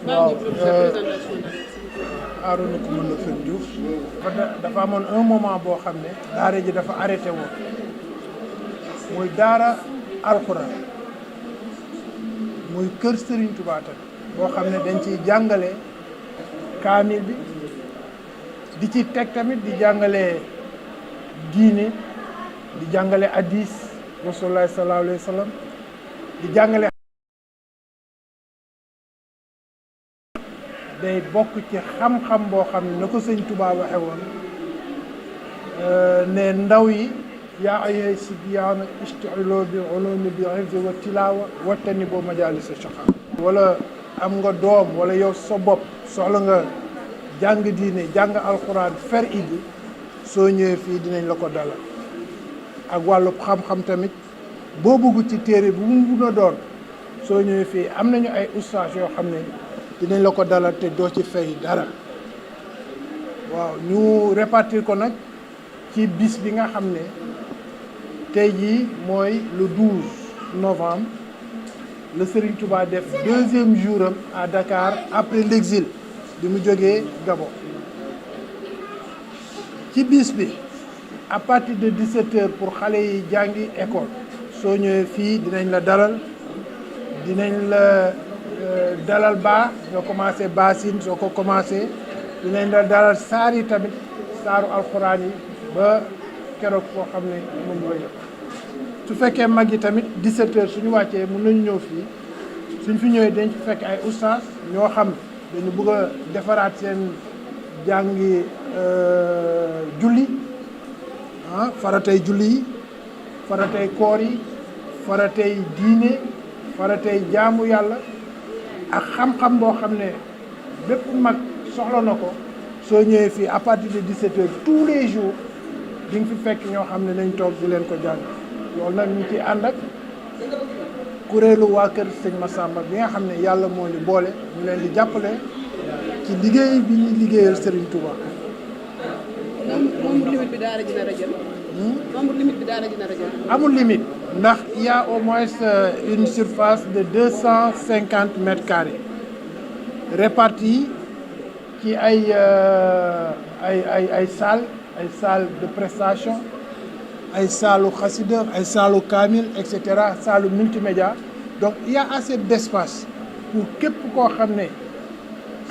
waaw Arouna Coumba Ndoffène Diouf dafa amoon un moment boo xam ne daara ji dafa arrêté woon muy daara alxuraan muy kër Serigne Touba tamit boo xam ne dañ ciy jàngale kaamil bi di ci teg tamit di jàngale diine di jàngale hadis Rasulullah sallallahu alayhi wa sallam di jàngale day bokk ci xam-xam boo xam ne na ko sëñ Touba waxe woon ne ndaw yi yaa ayyuha sibyaana ishtaghiluu bil ulumi bil hifzi wa tilaawa wajtanibu majaalisa shaqaa wala am nga doom wala yow sa bopp soxla nga jàng diine jàng alxuraan fer idi soo ñëwee fii dinañ la ko dalal ak wàllu xam-xam tamit boo bëgg ci téere bu mu mun a doon soo ñëwee fii am nañu ay ustaas yoo xam ne dinañ la ko dalal te doo ci fay dara waaw ñu répartir ko nag ci bis bi nga xam ne tey jii mooy le 12 novembre le Serigne Touba def deuxième jour am à Dakar après l'exil bi mu jógee Gabon ci bis bi à partir de 17h pour xale yi jàngi école soo ñëwee fii dinañ la dalal dinañ la dalal baa nga commencé baasin soo ko commencé dinañ la dalal saar yi tamit saaru alxuraan yi ba keroog koo xam ne moom mooy su fekkee mag yi tamit 17h suñu wàccee mën nañu ñëw fii suñ fi ñëwee dañ fi fekk ay ustaas ñoo xam dañu bëgg a defaraat seen jàngi julli faratay julli yi faratay koor yi faratay diine faratay jaamu yàlla ak xam-xam boo xam ne bépp mag soxla na ko soo ñëwee fii à partir de 17h tous les jours di nga fi fekk ñoo xam ne nañ toog di leen ko jàng loolu nag ñu ci ànd ak kuréelu waa kër sëñ Massamba bi nga xam ne yàlla moo ñu boole ñu leen di jàppale ci liggéey bi ñuy liggéeyal Serigne Touba. nombre limite bi daara ji nar a jël. nombre limite bi daara ji nar a jël. amul limite ndax il y a au moins une surface de 250 mètres carrés répartis ci ay salles de prestation ay saalu xasida ay saalu kaamil et cetera saalu multimédia donc il y a assez d'espace pour képp koo xam ne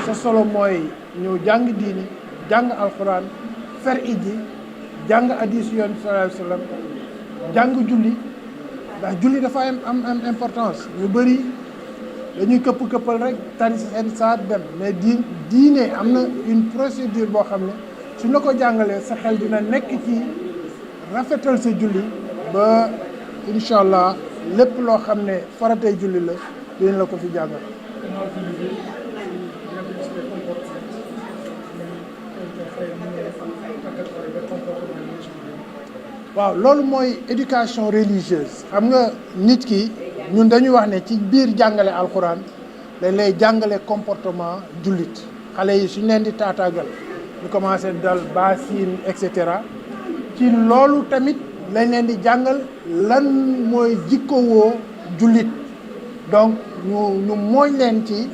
sa solo mooy ñëw jàng diini jàng alxuraan fer iji jàng hadiis yoon sallallahu alayhi wa sallam jàng julli ndax julli dafa am importance ñu bëri dañuy këppal rek tari seen saat dem mais diine am na une procédure boo xam ne suñ la ko jàngalee sa xel dina nekk ci rafetal sa julli ba incha allah lépp loo xam ne faratay julli la dinañ la ko fi jàngal. waaw loolu mooy éducation religieuse xam nga nit ki ñun dañuy wax ne ci biir jàngale alxuraan dañ lay jàngale comportement jullit xale yi suñ leen di taataagal ñu commencé dal baasin et cetera ci loolu tamit lañ leen di jàngal lan mooy jikkowoo jullit donc ñu mooñ leen ci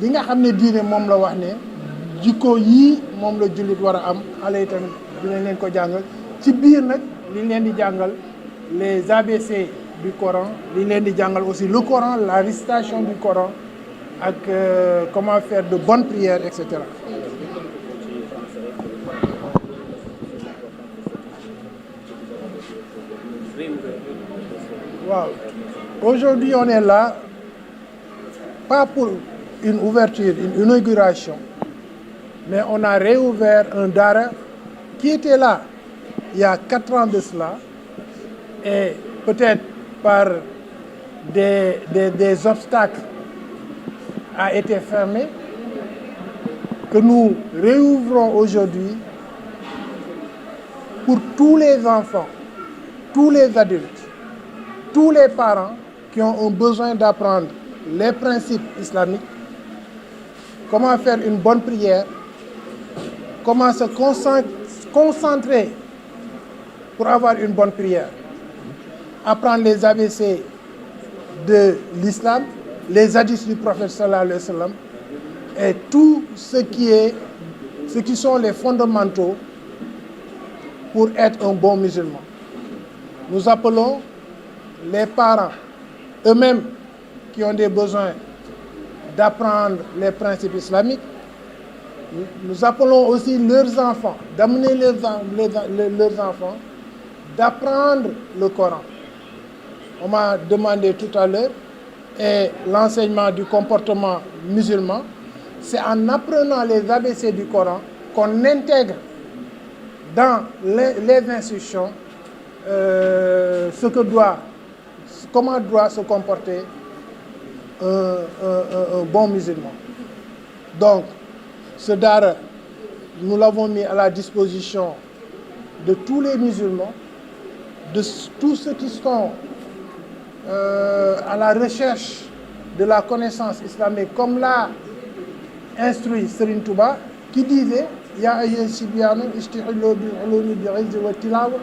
li nga xam ne diine moom la wax ne jikko yii moom la jullit war a am xale yi tamit dinañ leen ko jàngal ci biir nag liñ leen di jàngal les ABC du Coran liñ leen di jàngal aussi le Coran la récitation du Coran ak comment faire de bonnes prières et cetera. waaw aujourd'hui on est là pas pour une ouverture une inauguration mais on a réouvert un daara qui était là il y a 4 ans de cela et peut-être par des obstacles a été fermé que nous réouvrons aujourd'hui pour tous les enfants, tous les adultes, tous les parents qui ont un besoin d'apprendre les principes islamiques, comment faire une bonne prière, comment se concentrer pour avoir une bonne prière, apprendre les ABC de l'islam, les hadiths du prophète sallallahu alayhi wa sallam, et tout ce qui sont les fondamentaux pour être un bon musulman. Nous appelons les parents eux-mêmes qui ont des besoins d'apprendre les principes islamiques. Nous appelons aussi leurs enfants, d'amener leurs enfants d'apprendre le Coran. On m'a demandé tout à l'heure, et l'enseignement du comportement musulman, c'est en apprenant les ABC du Coran qu'on intègre dans les instructions comment doit se comporter un bon musulman. Donc, ce dara, nous l'avons mis à la disposition de tous les musulmans, de tous ceux qui sont à la recherche de la connaissance islamique, comme l'a instruit Serigne Touba, qui disait Ya ayyuha sibyaanu istihillu bil ulumi bi izzi wa tilawa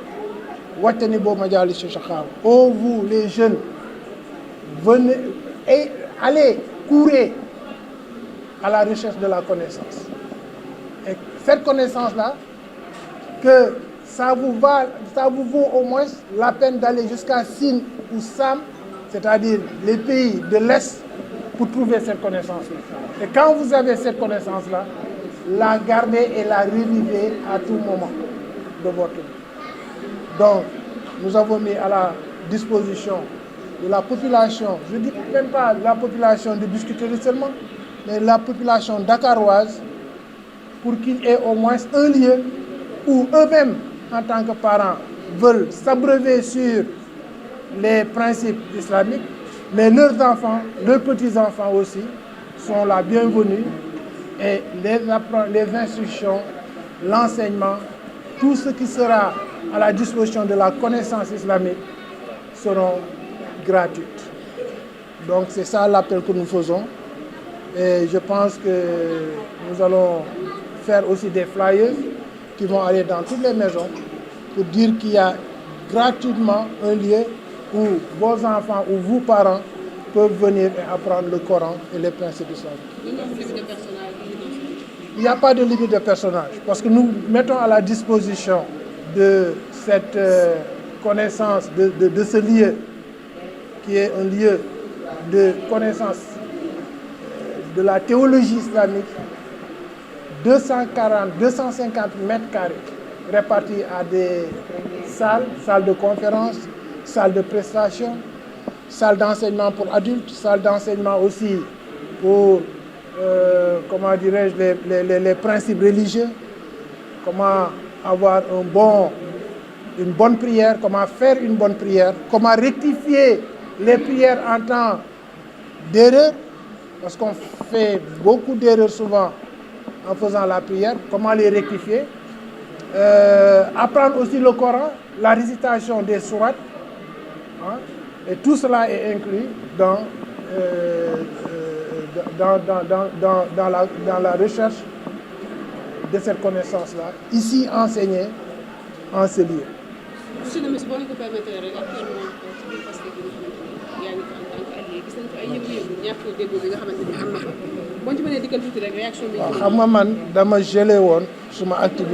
wattanibu majalis shaqawa. Oh vous les jeunes, venez et allez courir à la recherche de la connaissance. Et cette connaissance-là, que ça vous vaut au moins la peine d'aller jusqu'à Sine ou Sam, c'est-à-dire les pays de l'Est, pour trouver cette connaissance-là. Et quand vous avez cette connaissance-là, la garder et la reviver à tout moment de votre vie. Donc, nous avons mis à la disposition de la population, je ne dis même pas la population de Biscuiterie seulement, mais la population dakaroise, pour qu'il y ait au moins un lieu où eux-mêmes, en tant que parents, veulent s'abreuver sur les principes islamiques, mais leurs enfants, leurs petits-enfants aussi, sont la bienvenue et les instructions, l'enseignement, tout ce qui sera à la disposition de la connaissance islamique seront gratuites. Donc c'est ça l'appel que nous faisons et je pense que nous allons faire aussi des flyers qui vont aller dans toutes les maisons pour dire qu'il y a gratuitement un lieu où vos enfants ou vos parents peuvent venir et apprendre le Coran et les principes islamiques. Il n'y a pas de limite de personnage parce que nous mettons à la disposition de cette connaissance, de ce lieu qui est un lieu de connaissance de la théologie islamique, 250 mètres carrés répartis à des salles de conférence, salles de prestation, salles d'enseignement pour adultes, salles d'enseignement aussi pour, comment dirais-je, les principes religieux, comment avoir une bonne prière, comment faire une bonne prière, comment rectifier les prières en temps d'erreur, parce qu'on fait beaucoup d'erreurs souvent en faisant la prière, comment les rectifier. Apprendre aussi le Coran, la récitation des sourates, hein, et tout cela est inclus dans la recherche de cette connaissance-là, ici enseignée en ce lieu. Monsieur le ministre, boo ñu ko permettre rek actuellement ci biir Pastef bi nga xamante ni yaa ngi ko en tant que allié gis nañ ko ay yëngu-yëngu ñàkk déggoo bi nga xamante ni am na ko boo ñu mënee dikkal tuuti rek réaction bi. waaw xam nga man dama gelé woon suma activité.